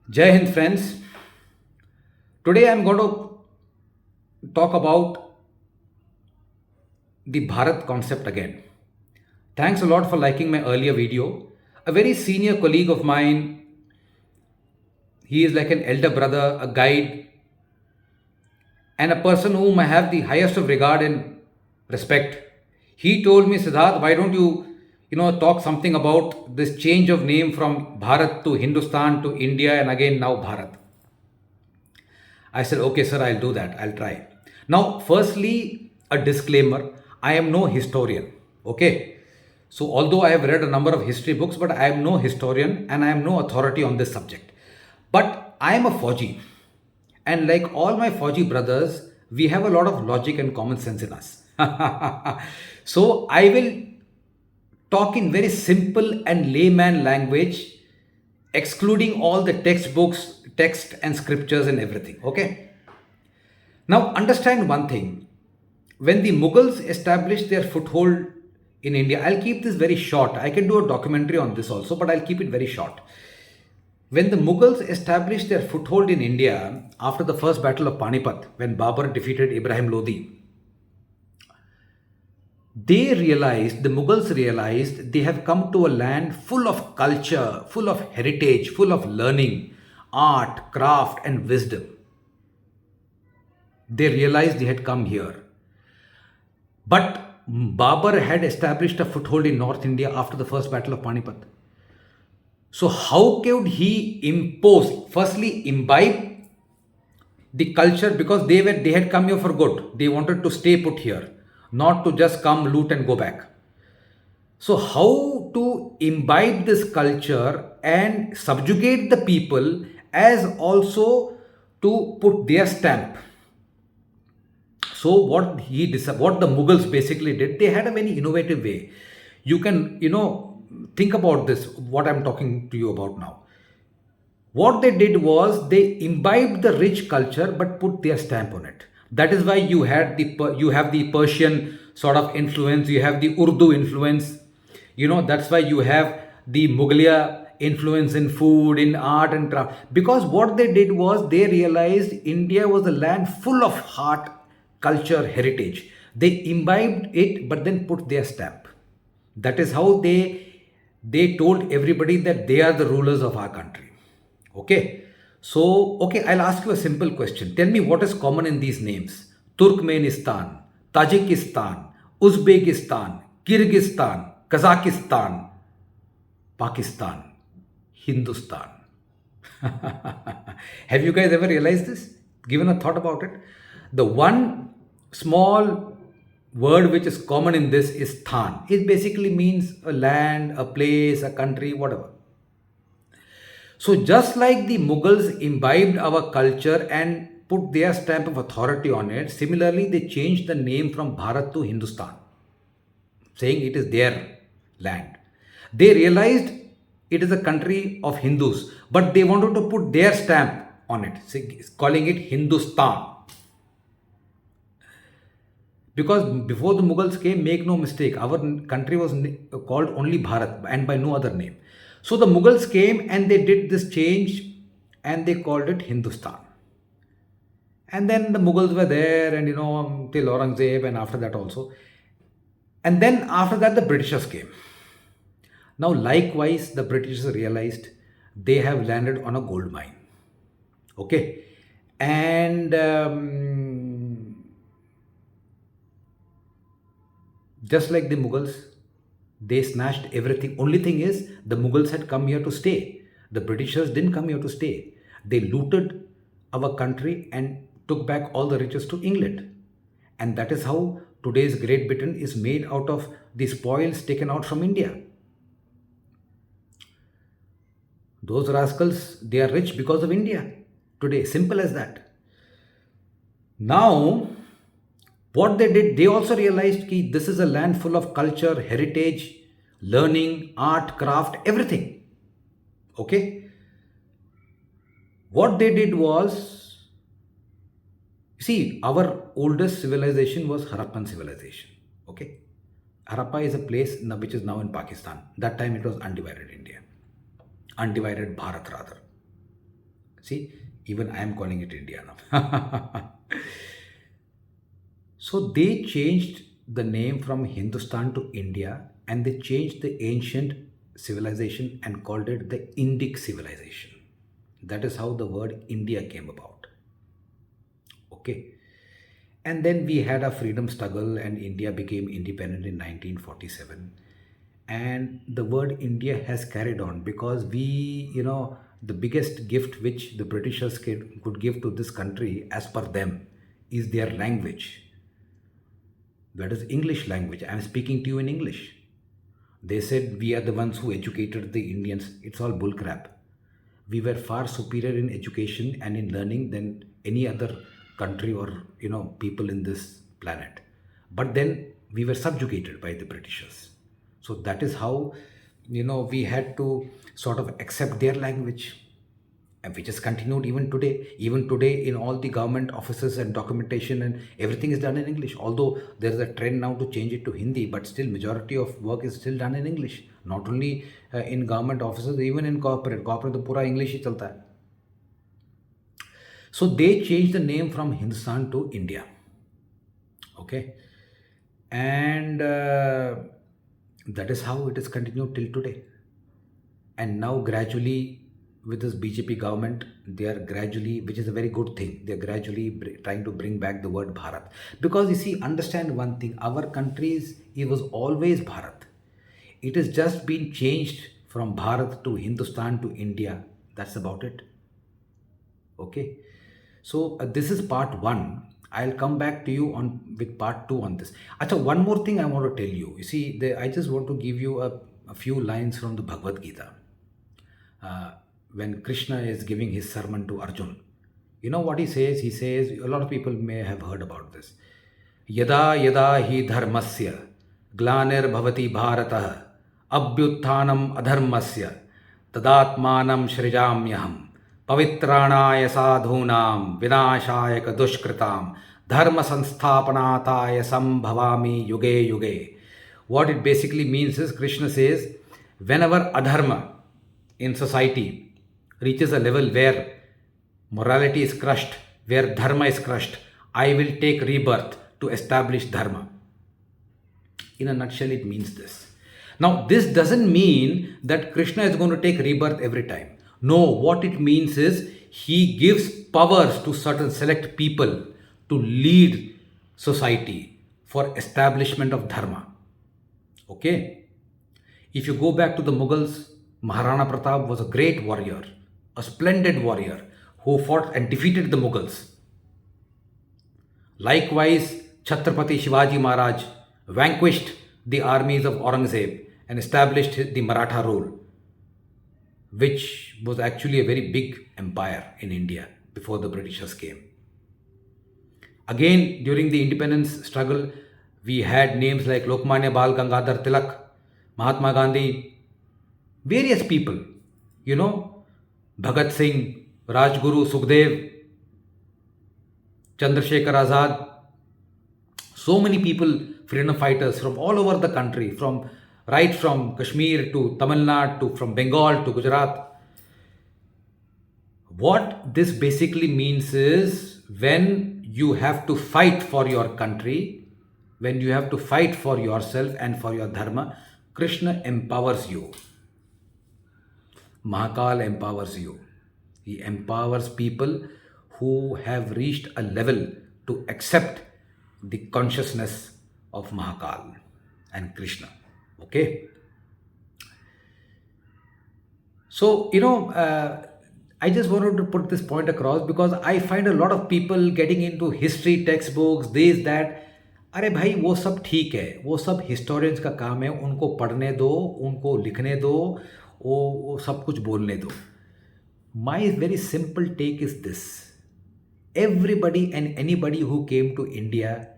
Jai Hind, friends. Today I'm going to talk about the Bharat concept again. Thanks a lot for liking my earlier video. A very senior colleague of mine, he is like an elder brother, a guide, and a person whom I have the highest of regard and respect. He told me, Siddharth, why don't you talk something about this change of name from Bharat to Hindustan to India and again now Bharat. I said, okay, sir, I'll do that. I'll try. Now, firstly, a disclaimer I am no historian. Okay. So, although I have read a number of history books, but I am no historian and I am no authority on this subject. But I am a Fauji. And like all my Fauji brothers, we have a lot of logic and common sense in us. So, I will talk in very simple and layman language, excluding all the textbooks, text and scriptures and everything. Okay. Now, understand one thing. When the Mughals established their foothold in India, I'll keep this very short. I can do a documentary on this also, but I'll keep it very short. When the Mughals established their foothold in India after the first battle of Panipat, when Babur defeated Ibrahim Lodi, the Mughals realized they have come to a land full of culture, full of heritage, full of learning, art, craft, and wisdom. They realized they had come here. But Babur had established a foothold in North India after the first battle of Panipat. So, how could he impose, firstly, imbibe the culture because they had come here for good. They wanted to stay put here, not to just come, loot, and go back. So, how to imbibe this culture and subjugate the people as also to put their stamp. So what the Mughals basically did, they had a very innovative way. You can think about this. What I'm talking to you about now. What they did was they imbibed the rich culture but put their stamp on it. That is why you have the Persian sort of influence. You have the Urdu influence. That's why you have the Mughaliya influence in food, in art and craft. Because what they did was they realized India was a land full of heart, culture, heritage. They imbibed it but then put their stamp. That is how they told everybody that they are the rulers of our country. Okay. So, okay, I'll ask you a simple question. Tell me what is common in these names: Turkmenistan, Tajikistan, Uzbekistan, Kyrgyzstan, Kazakhstan, Pakistan, Hindustan. Have you guys ever realized this? Given a thought about it? The one small word which is common in this is Than. It basically means a land, a place, a country, whatever. So, just like the Mughals imbibed our culture and put their stamp of authority on it, similarly, they changed the name from Bharat to Hindustan, saying it is their land. They realized it is a country of Hindus, but they wanted to put their stamp on it, calling it Hindustan. Because before the Mughals came, make no mistake, our country was called only Bharat and by no other name. So the Mughals came and they did this change and they called it Hindustan. And then the Mughals were there and till Aurangzeb and after that also. And then after that the Britishers came. Now likewise the Britishers realized they have landed on a gold mine. Okay. And just like the Mughals, they snatched everything. Only thing is, the Mughals had come here to stay. The Britishers didn't come here to stay. They looted our country and took back all the riches to England. And that is how today's Great Britain is made out of the spoils taken out from India. Those rascals, they are rich because of India today. Simple as that. Now, what they did, they also realized that this is a land full of culture, heritage, learning, art, craft, everything. Okay. What they did was, see, our oldest civilization was Harappan civilization. Okay. Harappa is a place which is now in Pakistan. That time it was undivided India. Undivided Bharat rather. See, even I am calling it India now. So they changed the name from Hindustan to India, and they changed the ancient civilization and called it the Indic civilization. That is how the word India came about. Okay. And then we had a freedom struggle, and India became independent in 1947. And the word India has carried on because the biggest gift which the Britishers could give to this country, as per them, is their language. That is English language. I am speaking to you in English. They said we are the ones who educated the Indians. It's all bullcrap. We were far superior in education and in learning than any other country or people in this planet. But then we were subjugated by the Britishers. So that is how we had to sort of accept their language, and which has continued even today. Even today, in all the government offices and documentation and everything is done in English. Although there is a trend now to change it to Hindi, but still majority of work is still done in English. Not only in government offices, even in corporate तो पूरा English ही चलता है. So they changed the name from Hindustan to India. Okay, and that is how it is continued till today. And now gradually, with this BJP government, they are gradually, which is a very good thing, they are gradually trying to bring back the word Bharat. Because you see, understand one thing, our countries, it was always Bharat. It has just been changed from Bharat to Hindustan to India. That's about it. Okay. So this is part one. I'll come back to you with part two on this. Achha, one more thing I want to tell you. You see, I just want to give you a few lines from the Bhagavad Gita. When Krishna is giving his sermon to Arjun, you know what he says? He says, a lot of people may have heard about this. Yada yada hi dharmasya glanir bhavati bharatah abhyuthanam adharmasya tadatmanam shrijamyaham pavitranaya sadhunam vinashayaka dushkritam dharma sansthapanataya sambhavami yuge yuge. What it basically means is, Krishna says, whenever adharma in society reaches a level where morality is crushed, where dharma is crushed, I will take rebirth to establish dharma. In a nutshell, it means this. Now, this doesn't mean that Krishna is going to take rebirth every time. No, what it means is he gives powers to certain select people to lead society for establishment of dharma. Okay? If you go back to the Mughals, Maharana Pratap was a great warrior, a splendid warrior who fought and defeated the Mughals. Likewise, Chhatrapati Shivaji Maharaj vanquished the armies of Aurangzeb and established the Maratha rule, which was actually a very big empire in India before the Britishers came. Again, during the independence struggle, we had names like Lokmanya Bal Gangadhar Tilak, Mahatma Gandhi, various people, Bhagat Singh, Rajguru, Sukhdev, Chandrasekhar Azad, so many people, freedom fighters from all over the country, right from Kashmir to Tamil Nadu, from Bengal to Gujarat. What this basically means is, when you have to fight for your country, when you have to fight for yourself and for your dharma, Krishna empowers you. Mahakal empowers you. He empowers people who have reached a level to accept the consciousness of Mahakal and Krishna. Okay? So, I just wanted to put this point across because I find a lot of people getting into history textbooks, this, that. अरे भाई, वो सब ठीक है, वो सब historians का काम है, उनको पढ़ने दो, उनको लिखने दो, वो सब कुछ बोलने दो. My very simple take is this. Everybody and anybody who came to India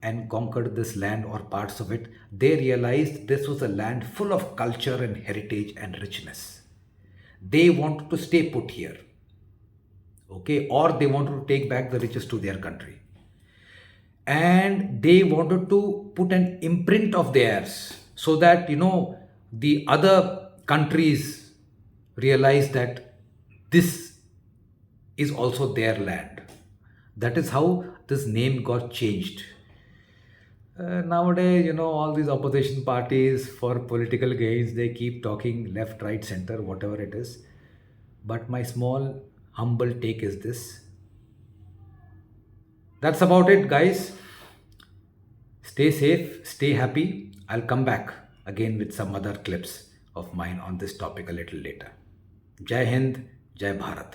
and conquered this land or parts of it, they realized this was a land full of culture and heritage and richness. They wanted to stay put here. Okay? Or they wanted to take back the riches to their country. And they wanted to put an imprint of theirs so that, the other countries realize that this is also their land. That is how this name got changed. Nowadays, all these opposition parties for political gains, they keep talking left, right, center, whatever it is. But my small, humble take is this. That's about it, guys. Stay safe, stay happy. I'll come back again with some other clips of mine on this topic a little later. Jai Hind, Jai Bharat.